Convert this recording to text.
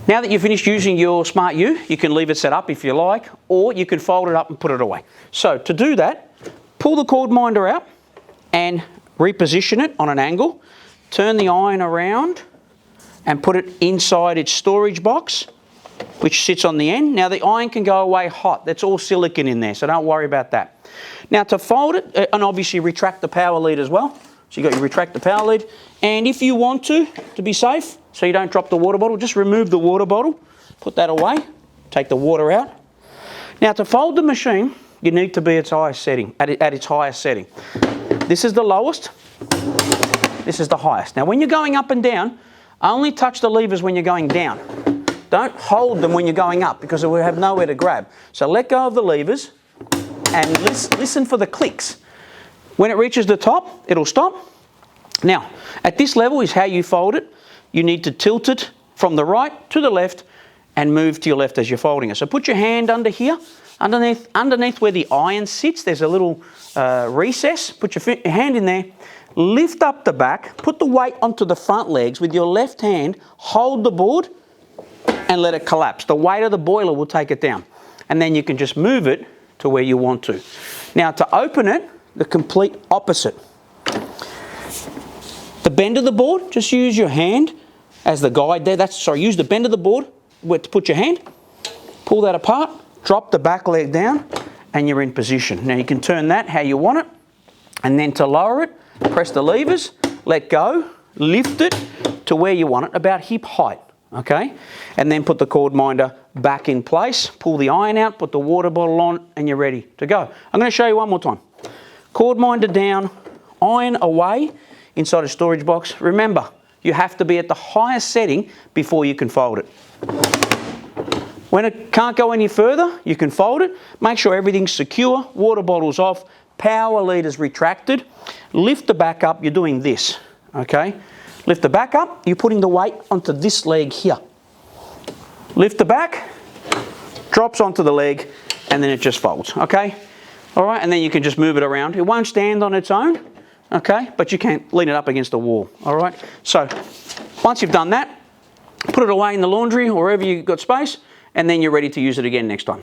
Now that you've finished using your Smart U, you can leave it set up if you like, or you can fold it up and put it away. So to do that, pull the cord minder out and reposition it on an angle. Turn the iron around and put it inside its storage box, which sits on the end. Now the iron can go away hot. That's all silicon in there, so don't worry about that. Now to fold it, and obviously retract the power lead as well. So you've got your retract the power lead. And if you want to be safe, so you don't drop the water bottle, just remove the water bottle, put that away, take the water out. Now to fold the machine, you need to be at its highest setting, at its highest setting. This is the lowest, this is the highest. Now when you're going up and down, only touch the levers when you're going down. Don't hold them when you're going up because we have nowhere to grab. So let go of the levers and listen for the clicks. When it reaches the top, it'll stop. Now, at this level is how you fold it. You need to tilt it from the right to the left and move to your left as you're folding it. So put your hand under here, underneath where the iron sits, there's a little recess. Put your hand in there, lift up the back, put the weight onto the front legs with your left hand, hold the board and let it collapse. The weight of the boiler will take it down. And then you can just move it to where you want to. Now to open it, the complete opposite. The bend of the board, just use your hand as the guide there. Use the bend of the board where to put your hand, pull that apart, drop the back leg down, and you're in position. Now you can turn that how you want it, and then to lower it, press the levers, let go, lift it to where you want it, about hip height, okay? And then put the cord minder back in place, pull the iron out, put the water bottle on, and you're ready to go. I'm going to show you one more time. Cord minder down, iron away inside a storage box. Remember, you have to be at the highest setting before you can fold it. When it can't go any further, you can fold it. Make sure everything's secure, water bottle's off, power lead is retracted. Lift the back up, you're doing this, okay? Lift the back up, you're putting the weight onto this leg here. Lift the back, drops onto the leg, and then it just folds, okay? All right, and then you can just move it around. It won't stand on its own, okay, but you can lean it up against the wall, all right? So once you've done that, put it away in the laundry or wherever you've got space, and then you're ready to use it again next time.